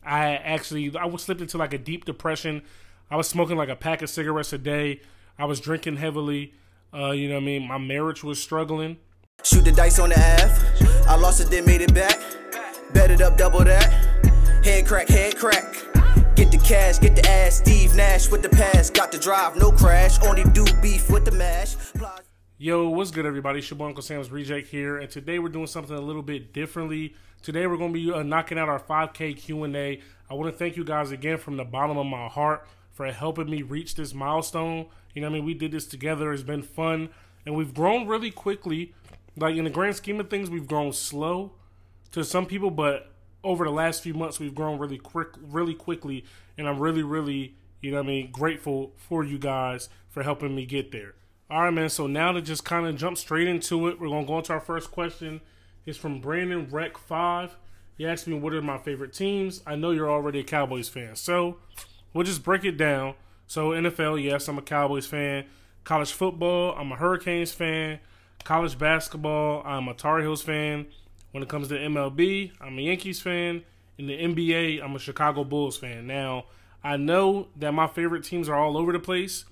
I was slipped into like a deep depression. I was smoking like a pack of cigarettes a day. I was drinking heavily. You know what I mean? My marriage was struggling. Shoot the dice on the half. I lost it, then made it back. Bet it up, double that. Head crack, head crack. Get the cash, get the ass. Steve Nash with the pass. Got the drive, no crash. Only do beef with the mash. Yo, what's good, everybody? It's your boy Uncle Sam's Reject here, and today we're doing something a little bit differently. Today we're going to be knocking out our 5K Q&A. I want to thank you guys again from the bottom of my heart for helping me reach this milestone. You know what I mean? We did this together. It's been fun, and we've grown really quickly. Like, in the grand scheme of things, we've grown slow to some people, but over the last few months, we've grown really quickly, and I'm really, you know what I mean, grateful for you guys for helping me get there. All right, man, so now to just kind of jump straight into it, we're going to go into our first question. It's from Brandon Rec 5. He asked me, what are my favorite teams? I know you're already a Cowboys fan, so we'll just break it down. So NFL, yes, I'm a Cowboys fan. College football, I'm a Hurricanes fan. College basketball, I'm a Tar Heels fan. When it comes to MLB, I'm a Yankees fan. In the NBA, I'm a Chicago Bulls fan. Now, I know that my favorite teams are all over the place,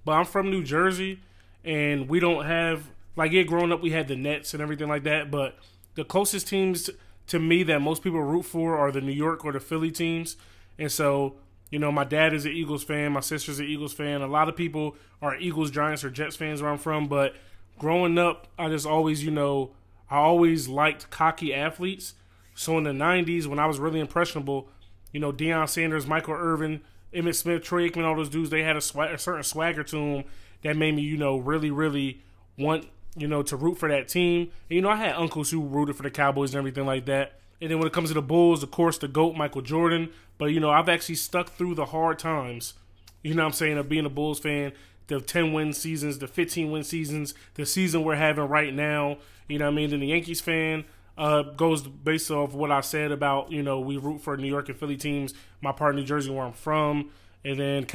but I'm from New Jersey, and we don't have, like, yeah, growing up we had the Nets and everything like that, but the closest teams to me that most people root for are the New York or the Philly teams. And so, you know, my dad is an Eagles fan, my sister's an Eagles fan. A lot of people are Eagles, Giants, or Jets fans where I'm from, but growing up, I just always, you know, I always liked cocky athletes. So in the 90s, when I was really impressionable, you know, Deion Sanders, Michael Irvin, Emmitt Smith, Troy Aikman, all those dudes, they had a certain swagger to them that made me, you know, really want, you know, to root for that team. And, you know, I had uncles who rooted for the Cowboys and everything like that. And then when it comes to the Bulls, of course, the GOAT, Michael Jordan. But, you know, I've actually stuck through the hard times, you know what I'm saying, of being a Bulls fan. The 10-win seasons, the 15-win seasons, the season we're having right now, you know what I mean? Then the Yankees fan goes based off what I said about, you know, we root for New York and Philly teams, my part of New Jersey where I'm from. And then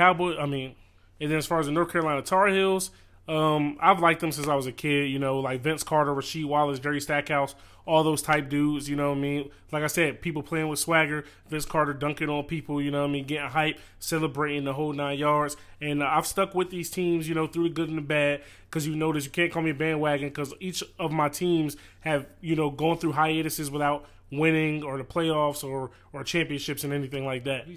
and then as far as the North Carolina Tar Heels, I've liked them since I was a kid, you know, like Vince Carter, Rasheed Wallace, Jerry Stackhouse, all those type dudes, you know what I mean? Like I said, people playing with swagger, Vince Carter dunking on people, you know what I mean, getting hype, celebrating the whole 9 yards. And I've stuck with these teams, you know, through the good and the bad, because you notice you can't call me a bandwagon because each of my teams have, you know, gone through hiatuses without winning or the playoffs or championships and anything like that.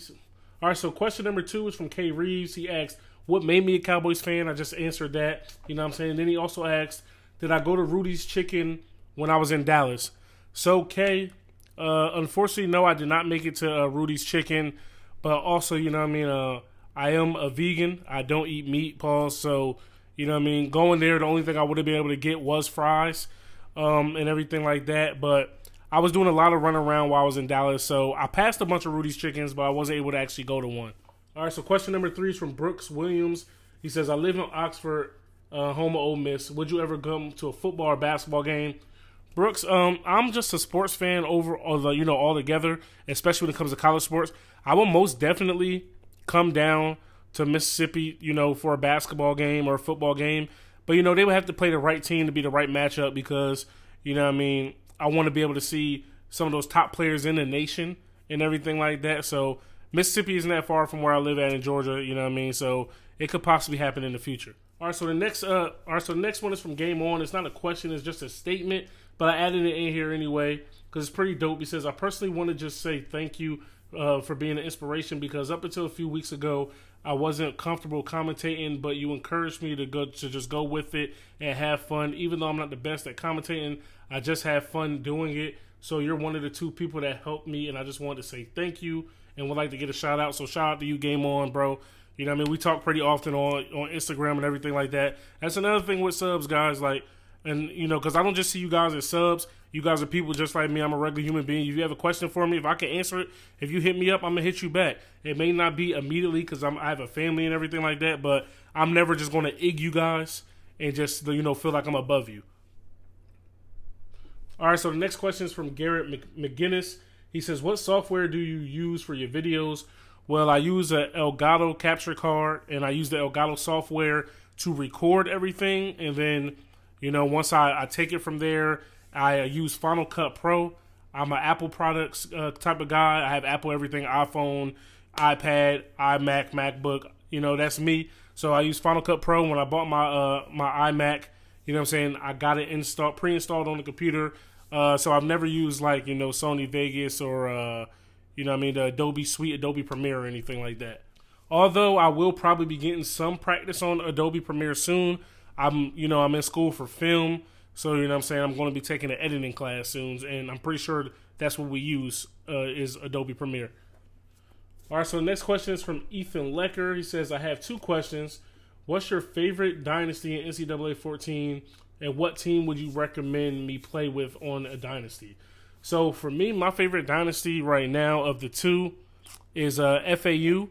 All right, so question number 2 is from K. Reeves. He asked, what made me a Cowboys fan? I just answered that. You know what I'm saying? Then he also asked, did I go to Rudy's Chicken when I was in Dallas? So, Kay, unfortunately, no, I did not make it to Rudy's Chicken. But also, you know what I mean, I am a vegan. I don't eat meat, Paul. So, you know what I mean, going there, the only thing I would have been able to get was fries and everything like that. But I was doing a lot of running around while I was in Dallas. So I passed a bunch of Rudy's Chickens, but I wasn't able to actually go to one. All right, so question number 3 is from Brooks Williams. He says, I live in Oxford, home of Ole Miss. Would you ever come to a football or basketball game? Brooks, I'm just a sports fan altogether, especially when it comes to college sports. I will most definitely come down to Mississippi, you know, for a basketball game or a football game. But, you know, they would have to play the right team to be the right matchup because, you know what I mean, I want to be able to see some of those top players in the nation and everything like that. So Mississippi isn't that far from where I live at in Georgia, you know what I mean? So it could possibly happen in the future. All right, so the next one is from Game On. It's not a question, it's just a statement, but I added it in here anyway because it's pretty dope. He says, I personally want to just say thank you for being an inspiration because up until a few weeks ago, I wasn't comfortable commentating, but you encouraged me to just go with it and have fun. Even though I'm not the best at commentating, I just have fun doing it. So you're one of the 2 people that helped me, and I just wanted to say thank you and would like to get a shout out. So shout out to you, Game On, bro. You know what I mean? We talk pretty often on Instagram and everything like that. That's another thing with subs, guys. Like, and, you know, because I don't just see you guys as subs. You guys are people just like me. I'm a regular human being. If you have a question for me, if I can answer it, if you hit me up, I'm going to hit you back. It may not be immediately because I have a family and everything like that, but I'm never just going to egg you guys and just, you know, feel like I'm above you. All right, so the next question is from Garrett McGinnis. He says, what software do you use for your videos? Well, I use an Elgato capture card, and I use the Elgato software to record everything. And then, you know, once I take it from there, I use Final Cut Pro. I'm an Apple products type of guy. I have Apple everything, iPhone, iPad, iMac, MacBook. You know, that's me. So I use Final Cut Pro. When I bought my iMac, you know what I'm saying, I got it pre-installed on the computer. So I've never used like, you know, Sony Vegas or, you know what I mean, the Adobe Suite, Adobe Premiere or anything like that. Although I will probably be getting some practice on Adobe Premiere soon. I'm in school for film. So, you know what I'm saying, I'm going to be taking an editing class soon. And I'm pretty sure that's what we use is Adobe Premiere. All right, so the next question is from Ethan Lecker. He says, I have 2 questions. What's your favorite dynasty in NCAA 14? And what team would you recommend me play with on a dynasty? So for me, my favorite dynasty right now of the 2 is FAU.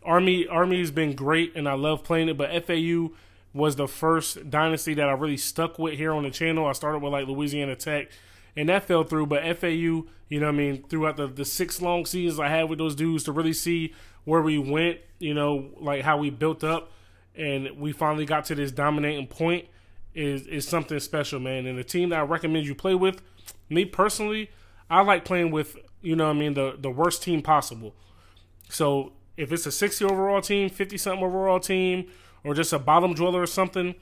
Army has been great, and I love playing it, but FAU was the first dynasty that I really stuck with here on the channel. I started with like Louisiana Tech, and that fell through, but FAU, you know what I mean, throughout the 6 long seasons I had with those dudes to really see where we went, you know, like how we built up, and we finally got to this dominating point is something special, man. And the team that I recommend you play with, me personally, I like playing with, you know what I mean, the worst team possible. So if it's a 60 overall team, 50-something overall team, or just a bottom dweller or something,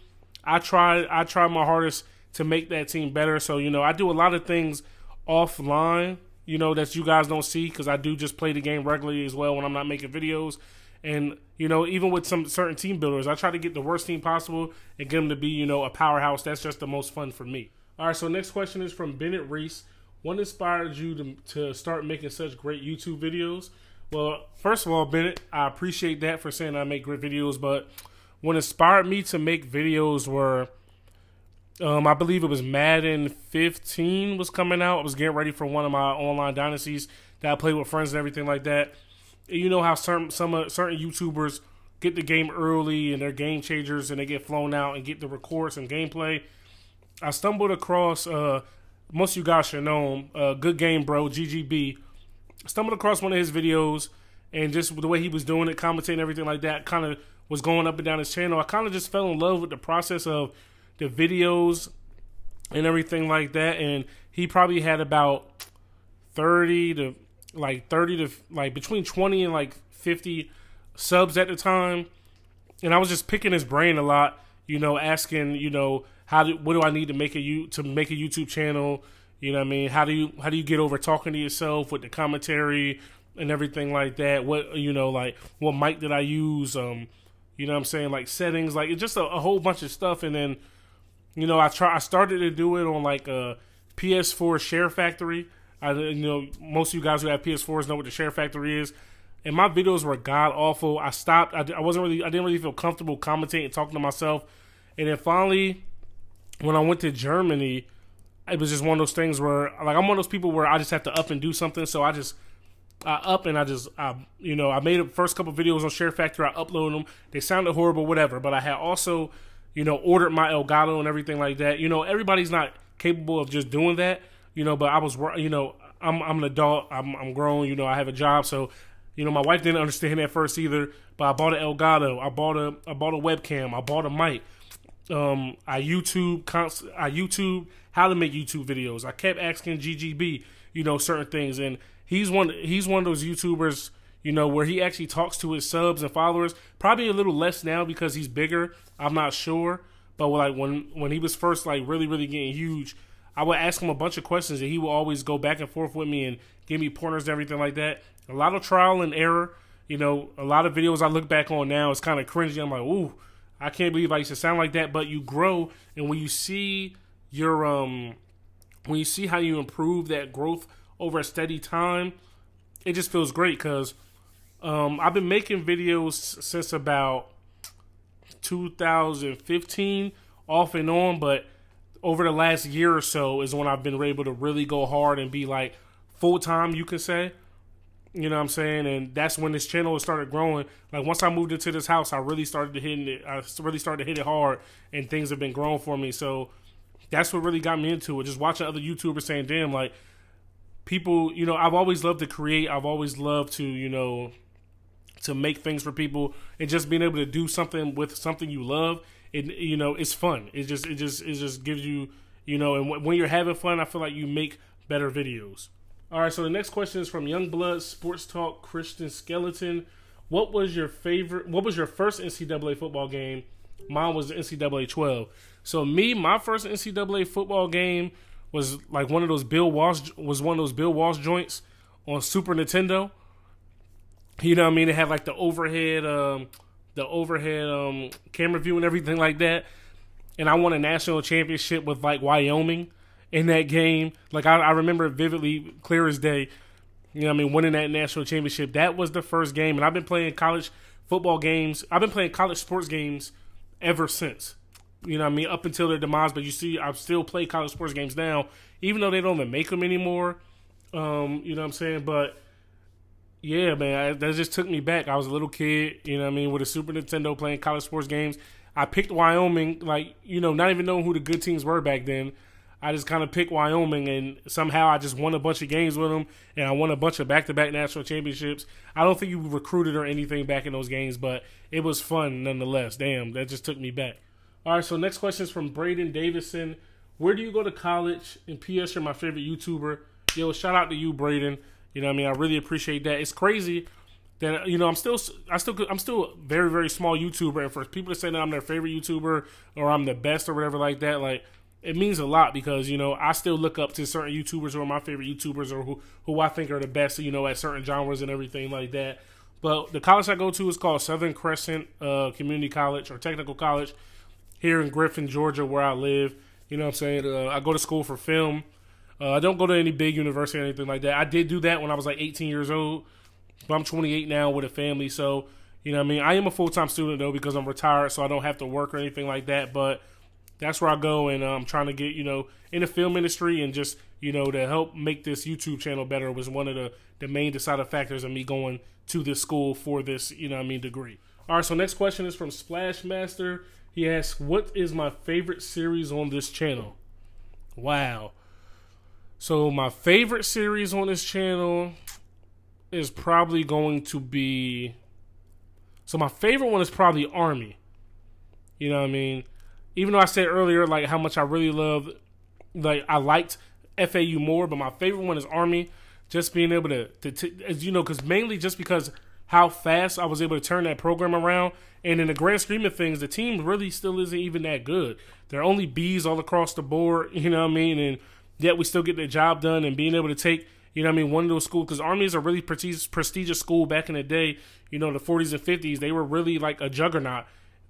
I try my hardest to make that team better. So, you know, I do a lot of things offline, you know, that you guys don't see because I do just play the game regularly as well when I'm not making videos. And, you know, even with some certain team builders, I try to get the worst team possible and get them to be, you know, a powerhouse. That's just the most fun for me. All right, so next question is from Bennett Reese. What inspired you to start making such great YouTube videos? Well, first of all, Bennett, I appreciate that for saying I make great videos, but what inspired me to make videos were, I believe it was Madden 15 was coming out. I was getting ready for one of my online dynasties that I played with friends and everything like that. And you know how certain YouTubers get the game early and they're game changers and they get flown out and get to record some gameplay. I stumbled across, most of you guys should know him, Good Game Bro, GGB. Stumbled across one of his videos, and just the way he was doing it, commentating, everything like that, kind of was going up and down his channel. I kind of just fell in love with the process of the videos and everything like that. And he probably had about 30 to between 20 and like 50 subs at the time. And I was just picking his brain a lot, you know, asking, you know, what do I need to make a YouTube channel? You know what I mean? How do you get over talking to yourself with the commentary and everything like that? What, you know, like what mic did I use? You know what I'm saying? Like settings, like it's just a whole bunch of stuff. And then, you know, I started to do it on like a PS4 Share Factory. You know, most of you guys who have PS4s know what the Share Factory is. And my videos were god awful. I stopped. I didn't really feel comfortable commentating and talking to myself. And then finally, when I went to Germany, it was just one of those things where, like, I'm one of those people where I just have to up and do something. So I made the first couple videos on Share Factory. I uploaded them. They sounded horrible, whatever. But I had also, you know, ordered my Elgato and everything like that. You know, everybody's not capable of just doing that. You know, but I was, you know, I'm an adult. I'm grown. You know, I have a job. So, you know, my wife didn't understand at first either. But I bought an Elgato. I bought a webcam. I bought a mic. I YouTube how to make YouTube videos. I kept asking GGB, you know, certain things, and he's one of those YouTubers, you know, where he actually talks to his subs and followers. Probably a little less now because he's bigger. I'm not sure, but like when he was first like really getting huge, I would ask him a bunch of questions, and he would always go back and forth with me and give me pointers and everything like that. A lot of trial and error. You know, a lot of videos I look back on now, it's kind of cringy. I'm like, ooh, I can't believe I used to sound like that. But you grow, and when you see your how you improve that growth over a steady time, it just feels great. Because I've been making videos since about 2015, off and on, but over the last year or so is when I've been able to really go hard and be like full time, you could say. You know what I'm saying? And that's when this channel started growing. Like once I moved into this house, I really started to hit it hard, and things have been growing for me. So that's what really got me into it. Just watching other YouTubers saying, damn, like people, you know, I've always loved to create. I've always loved to, you know, to make things for people, and just being able to do something with something you love. It, you know, it's fun. It just gives you, you know, and when you're having fun, I feel like you make better videos. All right, so the next question is from Youngblood Sports Talk Christian Skeleton. What was your first NCAA football game? Mine was the NCAA 12. So my first NCAA football game was like one of those Bill Walsh joints on Super Nintendo. You know what I mean? It had like the overhead camera view and everything like that. And I won a national championship with like Wyoming in that game. Like I remember it vividly, clear as day. You know what I mean? Winning that national championship. That was the first game. And I've been playing college football games. I've been playing college sports games ever since. You know what I mean? Up until their demise. But you see, I still play college sports games now, even though they don't even make them anymore. You know what I'm saying? But yeah, man, that just took me back. I was a little kid, you know what I mean, with a Super Nintendo playing college sports games. I picked Wyoming, like, you know, not even knowing who the good teams were back then. I just kind of picked Wyoming, and somehow I just won a bunch of games with them, and I won a bunch of back-to-back national championships. I don't think you recruited or anything back in those games, but it was fun nonetheless. Damn, that just took me back. All right, so next question is from Braden Davison. Where do you go to college? And P.S., you're my favorite YouTuber. Yo, shout out to you, Braden. You know what I mean? I really appreciate that. It's crazy that, you know, I'm still a very, very small YouTuber, and for people to say that I'm their favorite YouTuber or I'm the best or whatever like that, like, it means a lot because, you know, I still look up to certain YouTubers who are my favorite YouTubers or who I think are the best, you know, at certain genres and everything like that. But the college I go to is called Southern Crescent Community College or Technical College here in Griffin, Georgia, where I live. You know what I'm saying? I go to school for film. I don't go to any big university or anything like that. I did do that when I was like 18 years old, but I'm 28 now with a family. So, you know what I mean? I am a full-time student, though, because I'm retired, so I don't have to work or anything like that. But that's where I go, and I'm trying to get, you know, in the film industry and just, you know, to help make this YouTube channel better was one of the main deciding factors of me going to this school for this, you know what I mean, degree. All right, so next question is from Splashmaster. He asks, what is my favorite series on this channel? Wow. So my favorite series on this channel is probably going to be... So my favorite one is probably Army. You know what I mean? Even though I said earlier, like, how much I really love, like, I liked FAU more, but my favorite one is Army. Just being able to you know, because mainly just because how fast I was able to turn that program around. And in the grand scheme of things, the team really still isn't even that good. They're only B's all across the board, you know what I mean? And yet we still get the job done, and being able to take, you know what I mean, one of those schools, because Army is a really prestigious school back in the day, you know, the 40s and 50s. They were really like a juggernaut,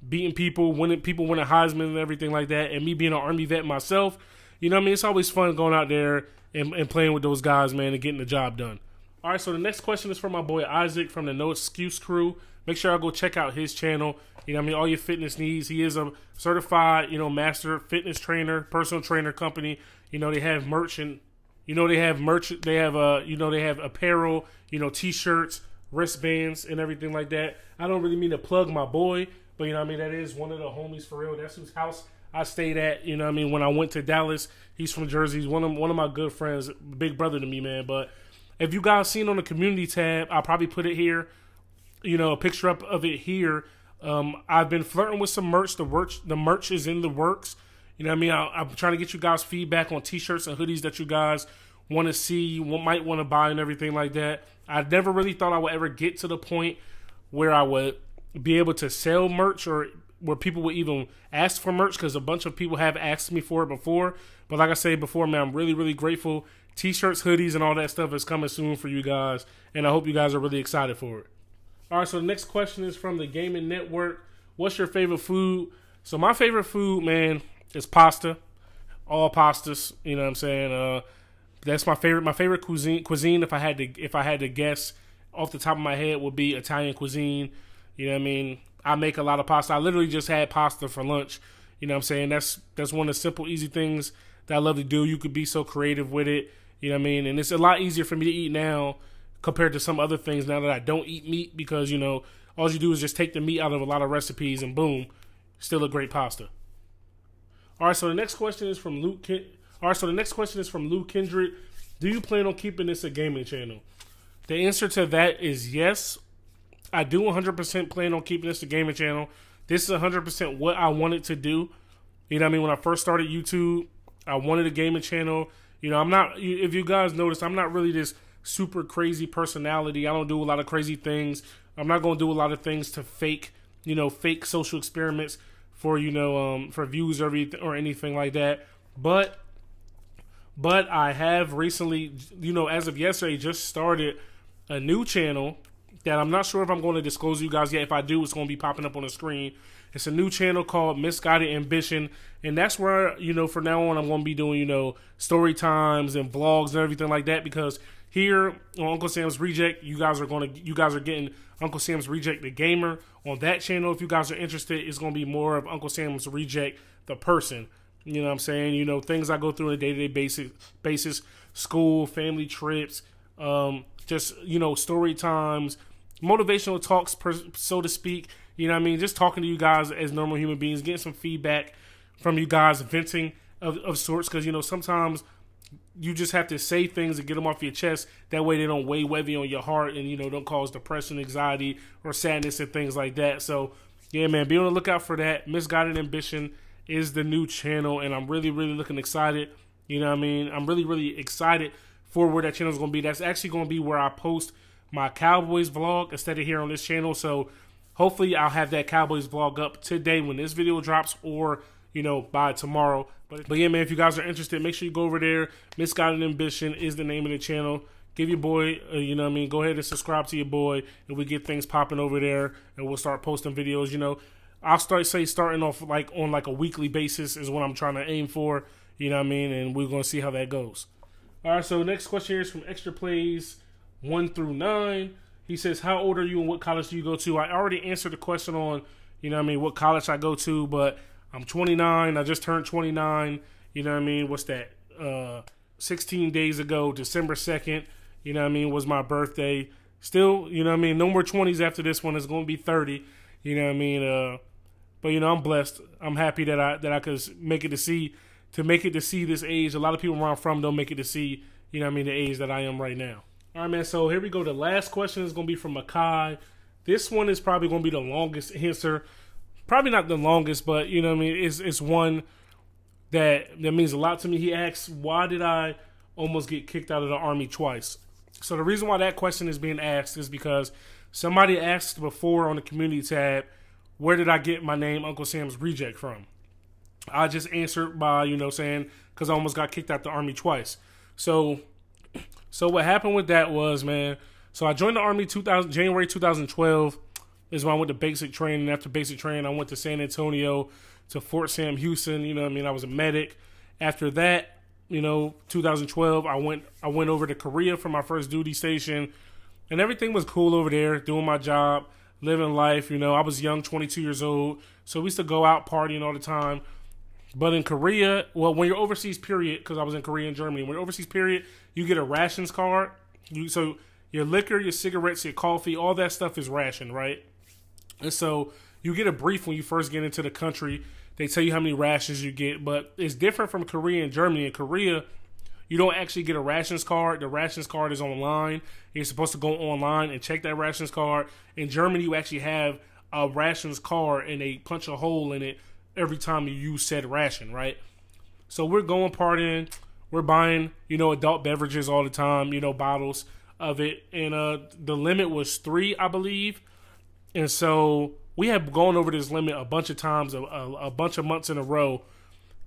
beating people, winning Heisman and everything like that. And me being an Army vet myself, you know what I mean, it's always fun going out there and playing with those guys, man, and getting the job done. All right, so the next question is from my boy Isaac from the No Excuse crew. Make sure y'all go check out his channel. You know what I mean, all your fitness needs. He is a certified, you know, master fitness trainer, personal trainer company. You know, they have merch and, you know, they have apparel, you know, t-shirts, wristbands, and everything like that. I don't really mean to plug my boy, but, you know what I mean, that is one of the homies for real. That's whose house I stayed at, you know what I mean, when I went to Dallas. He's from Jersey. He's one of my good friends, big brother to me, man. But if you guys seen on the community tab, I'll probably put it here, you know, a picture up of it here. I've been flirting with some merch. The merch is in the works. You know what I mean? I'm trying to get you guys feedback on t-shirts and hoodies that you guys want to see, might want to buy and everything like that. I never really thought I would ever get to the point where I would be able to sell merch or where people would even ask for merch, because a bunch of people have asked me for it before. But like I said before, man, I'm really, really grateful. T-shirts, hoodies, and all that stuff is coming soon for you guys, and I hope you guys are really excited for it. All right, so the next question is from the Gaming Network. What's your favorite food? So my favorite food, man, is pasta. All pastas, you know what I'm saying? That's my favorite. My favorite cuisine, if I had to guess off the top of my head, would be Italian cuisine. You know what I mean? I make a lot of pasta. I literally just had pasta for lunch. You know what I'm saying? That's one of the simple, easy things that I love to do. You could be so creative with it. You know what I mean? And it's a lot easier for me to eat now compared to some other things now that I don't eat meat, because, you know, all you do is just take the meat out of a lot of recipes and boom, still a great pasta. All right, so the next question is from Luke. Lou Kendrick. Do you plan on keeping this a gaming channel? The answer to that is yes. I do 100% plan on keeping this a gaming channel. This is 100% what I wanted to do. You know what I mean? When I first started YouTube, I wanted a gaming channel. You know, I'm not, if you guys notice, I'm not really this super crazy personality. I don't do a lot of crazy things. I'm not going to do a lot of things to fake, you know, fake social experiments for, you know, for views or anything like that. But I have recently, you know, as of yesterday, just started a new channel that I'm not sure if I'm going to disclose to you guys yet. If I do, it's going to be popping up on the screen. It's a new channel called Misguided Ambition, and that's where, you know, from now on, I'm going to be doing, you know, story times and vlogs and everything like that, because here on Uncle Sam's Reject, you guys are getting Uncle Sam's Reject the Gamer. On that channel, if you guys are interested, it's going to be more of Uncle Sam's Reject the person. You know what I'm saying? You know, things I go through on a day-to-day basis, school, family trips, just, you know, story times, motivational talks, so to speak. You know what I mean? Just talking to you guys as normal human beings, getting some feedback from you guys, venting of sorts, because, you know, sometimes you just have to say things and get them off your chest. That way they don't weigh heavy on your heart and, you know, don't cause depression, anxiety, or sadness and things like that. So, yeah, man, be on the lookout for that. Misguided Ambition is the new channel, and I'm really, really looking excited. You know what I mean? I'm really, really excited for where that channel is going to be. That's actually going to be where I post my Cowboys vlog instead of here on this channel. So hopefully I'll have that Cowboys vlog up today when this video drops, or, you know, by tomorrow. But yeah, man, if you guys are interested, make sure you go over there. Misguided Ambition is the name of the channel. Give your boy, you know what I mean, go ahead and subscribe to your boy, and we get things popping over there, and we'll start posting videos. You know, I'll starting off like on like a weekly basis is what I'm trying to aim for. You know what I mean? And we're going to see how that goes. All right, so next question here is from Extra Plays 1 through 9. He says, how old are you and what college do you go to? I already answered the question on, you know what I mean, what college I go to, but I'm 29. I just turned 29. You know what I mean? What's that? 16 days ago, December 2nd, you know what I mean, was my birthday. Still, you know what I mean, no more 20s after this one. It's going to be 30. You know what I mean? But, you know, I'm blessed. I'm happy that I could make it to see this age. A lot of people where I'm from don't make it to see, you know what I mean, the age that I am right now. All right, man, so here we go. The last question is going to be from Makai. This one is probably going to be the longest answer. Probably not the longest, but, you know what I mean, it's one that means a lot to me. He asks, why did I almost get kicked out of the Army twice? So the reason why that question is being asked is because somebody asked before on the community tab, where did I get my name Uncle Sam's Reject from? I just answered by, you know, saying, because I almost got kicked out the Army twice. So what happened with that was, man, so I joined the Army January 2012 is when I went to basic training. After basic training, I went to San Antonio to Fort Sam Houston. You know what I mean? I was a medic. After that, you know, 2012, I went over to Korea for my first duty station, and everything was cool over there, doing my job, living life. You know, I was young, 22 years old, so we used to go out partying all the time. But in Korea, well, when you're overseas, period, because I was in Korea and Germany, when you're overseas, period, you get a rations card. So your liquor, your cigarettes, your coffee, all that stuff is rationed, right? And so you get a brief when you first get into the country. They tell you how many rations you get, but it's different from Korea and Germany. In Korea, you don't actually get a rations card. The rations card is online. You're supposed to go online and check that rations card. In Germany, you actually have a rations card, and they punch a hole in it every time you use said ration, right? So we're going partying. We're buying, you know, adult beverages all the time, you know, bottles of it. And the limit was 3, I believe. And so we had gone over this limit a bunch of times, a bunch of months in a row.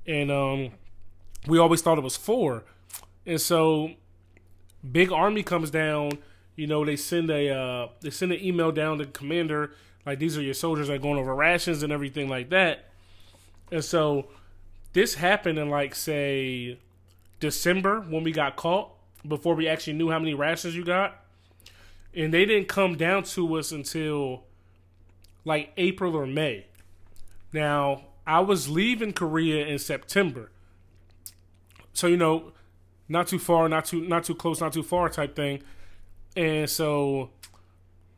And we always thought it was 4. And so Big Army comes down, you know, they send an email down to the commander, like, these are your soldiers that are going over rations and everything like that. And so this happened in, like, say, December when we got caught, before we actually knew how many rations you got. And they didn't come down to us until, like, April or May. Now, I was leaving Korea in September. So, you know, not too far, not too close, not too far type thing. And so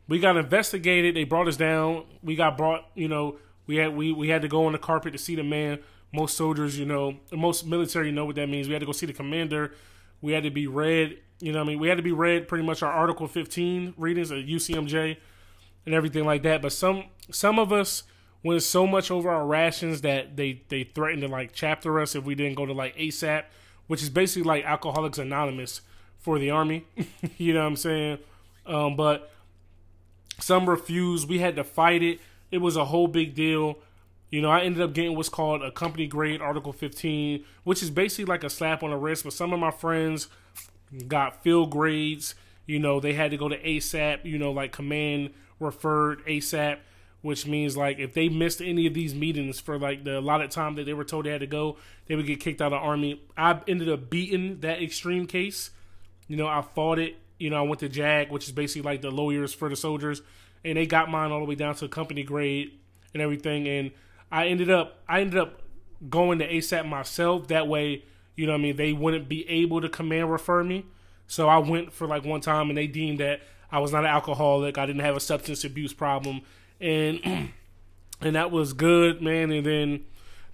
we got investigated. They brought us down. We got brought, you know, we had to go on the carpet to see the man. Most soldiers, you know, most military know what that means. We had to go see the commander. We had to be read, you know what I mean? We had to be read pretty much our Article 15 readings at UCMJ and everything like that. But some of us went so much over our rations that they threatened to, like, chapter us if we didn't go to, like, ASAP which is basically like Alcoholics Anonymous for the Army. You know what I'm saying? But some refused. We had to fight it. It was a whole big deal. You know, I ended up getting what's called a company grade Article 15, which is basically like a slap on the wrist. But some of my friends got field grades. You know, they had to go to ASAP, you know, like command referred ASAP, which means like if they missed any of these meetings for like the allotted time that they were told they had to go, they would get kicked out of the Army. I ended up beating that extreme case. You know, I fought it. You know, I went to JAG, which is basically like the lawyers for the soldiers, and they got mine all the way down to company grade and everything. And I ended up going to ASAP myself. That way, you know what I mean, they wouldn't be able to command refer me. So I went for like one time, and they deemed that I was not an alcoholic. I didn't have a substance abuse problem, and that was good, man. And then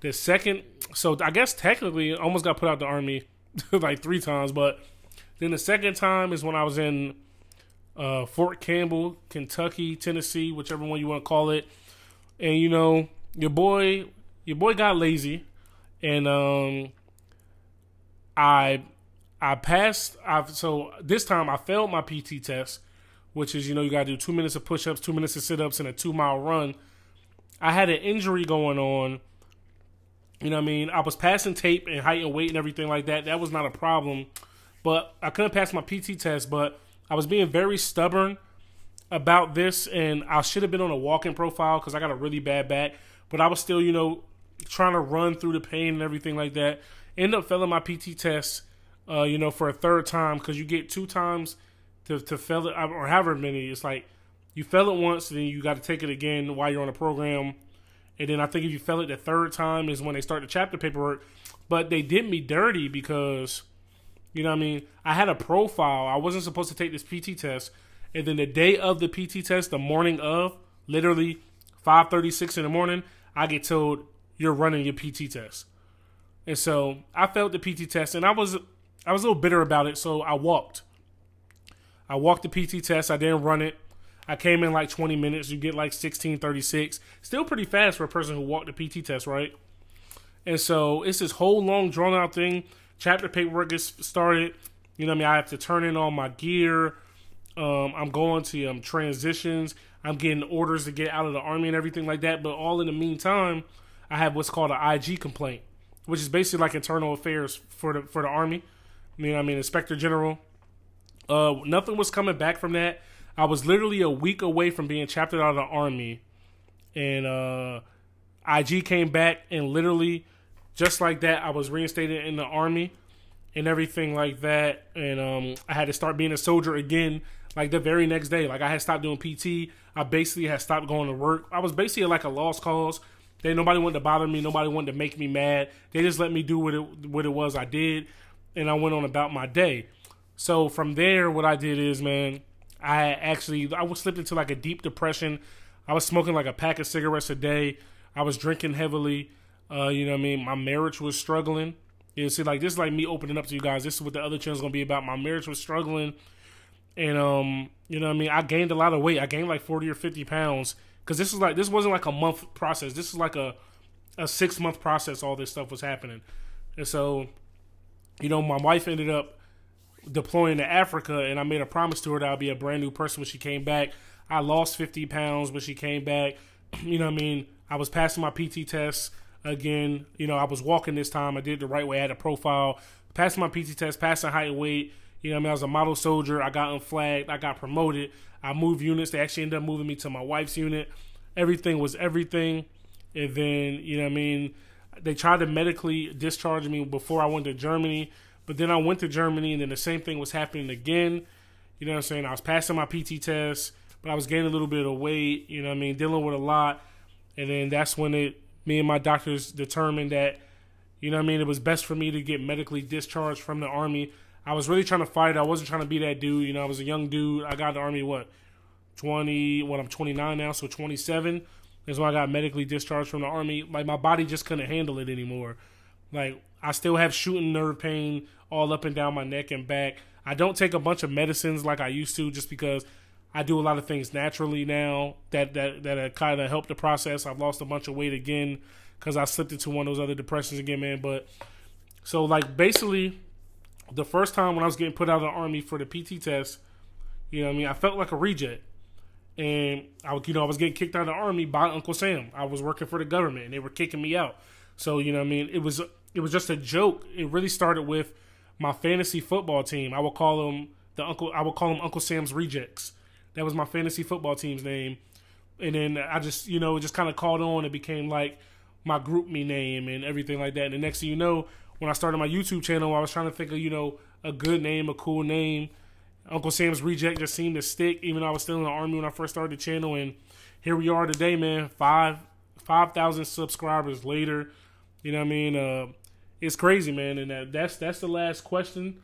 the second, so I guess technically I almost got put out the Army like 3 times, but then the second time is when I was in Fort Campbell, Kentucky, Tennessee, whichever one you want to call it. And you know, your boy got lazy, and I passed. So this time I failed my PT test, which is, you know, you got to do 2 minutes of push-ups, 2 minutes of sit-ups, and a 2-mile run. I had an injury going on. You know what I mean? I was passing tape and height and weight and everything like that. That was not a problem. But I couldn't pass my PT test, but I was being very stubborn about this, and I should have been on a walking profile because I got a really bad back. But I was still, you know, trying to run through the pain and everything like that. Ended up failing my PT test, you know, for a 3rd time, because you get 2 times to fail it, or however many. It's like you fail it once, and then you got to take it again while you're on the program. And then I think if you fail it the 3rd time is when they start the chapter paperwork. But they did me dirty because, you know what I mean, I had a profile. I wasn't supposed to take this PT test. And then the day of the PT test, the morning of, literally 5:36 in the morning, I get told, you're running your PT test. And so I failed the PT test, and I was a little bitter about it, so I walked. I walked the PT test. I didn't run it. I came in like 20 minutes. You get like 16:36. Still pretty fast for a person who walked the PT test, right? And so it's this whole long, drawn-out thing. Chapter paperwork gets started. You know what I mean? I have to turn in all my gear. I'm going to transitions. I'm getting orders to get out of the Army and everything like that. But all in the meantime, I have what's called an IG complaint, which is basically like internal affairs for the Army. You know what I mean? Inspector General. Nothing was coming back from that. I was literally a week away from being chaptered out of the Army. And IG came back, and literally just like that, I was reinstated in the Army and everything like that. And I had to start being a soldier again, like the very next day. Like I had stopped doing PT. I basically had stopped going to work. I was basically like a lost cause. Nobody wanted to bother me. Nobody wanted to make me mad. They just let me do what it was I did, and I went on about my day. So from there, what I did is, man, I slipped into like a deep depression. I was smoking like a pack of cigarettes a day. I was drinking heavily. You know what I mean? My marriage was struggling. You see, like this is like me opening up to you guys. This is what the other channel's gonna be about. My marriage was struggling, and you know what I mean? I gained a lot of weight. I gained like 40 or 50 pounds. Because this wasn't like a month process. This is like a 6-month process. All this stuff was happening. And so, you know, my wife ended up deploying to Africa, and I made a promise to her that I'll be a brand new person when she came back. I lost 50 pounds when she came back. You know what I mean? I was passing my PT tests again. You know, I was walking this time. I did it the right way. I had a profile. Passing my PT test, passing height and weight. You know what I mean? I was a model soldier. I got unflagged. I got promoted. I moved units. They actually ended up moving me to my wife's unit. Everything was everything. And then, you know what I mean, they tried to medically discharge me before I went to Germany. But then I went to Germany, and then the same thing was happening again. You know what I'm saying? I was passing my PT test, but I was gaining a little bit of weight. You know what I mean? Dealing with a lot. And then that's when me and my doctors determined that, you know what I mean, it was best for me to get medically discharged from the Army. I was really trying to fight it. I wasn't trying to be that dude. You know, I was a young dude. I got in the Army, I'm 29 now, so 27 is when I got medically discharged from the Army. Like, my body just couldn't handle it anymore. Like, I still have shooting nerve pain all up and down my neck and back. I don't take a bunch of medicines like I used to, just because I do a lot of things naturally now that kind of help the process. I've lost a bunch of weight again because I slipped into one of those other depressions again, man. But So, like, basically, the first time when I was getting put out of the Army for the PT test, you know what I mean, I felt like a reject. And, I was getting kicked out of the Army by Uncle Sam. I was working for the government, and they were kicking me out. So, you know what I mean, it was just a joke. It really started with my fantasy football team. I would call them Uncle Sam's Rejects. That was my fantasy football team's name. And then I just, it just kind of caught on. It became like my group me name and everything like that. And the next thing you know, when I started my YouTube channel, I was trying to think of, a good name, a cool name. Uncle Sam's Reject just seemed to stick, even though I was still in the Army when I first started the channel. And here we are today, man, 5,000 subscribers later. You know what I mean? It's crazy, man. And that's the last question.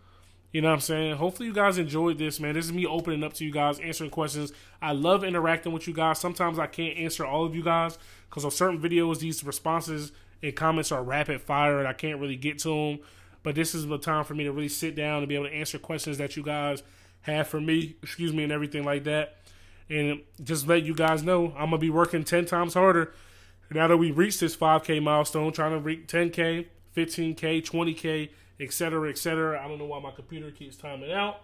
You know what I'm saying? Hopefully you guys enjoyed this, man. This is me opening up to you guys, answering questions. I love interacting with you guys. Sometimes I can't answer all of you guys because on certain videos, these responses and comments are rapid fire and I can't really get to them. But this is the time for me to really sit down and be able to answer questions that you guys have for me, and everything like that. And just let you guys know, I'm going to be working 10 times harder now that we reached this 5K milestone, trying to reach 10K, 15K, 20K, etc., etc. I don't know why my computer keeps timing out.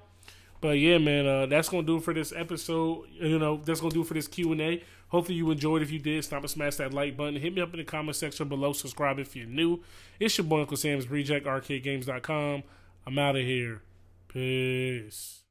But yeah, man, that's going to do it for this episode. That's going to do it for this Q&A. Hopefully you enjoyed. If you did, stop and smash that like button. Hit me up in the comment section below. Subscribe if you're new. It's your boy, Uncle Sam's Reject, arcadegames.com. I'm out of here. Peace.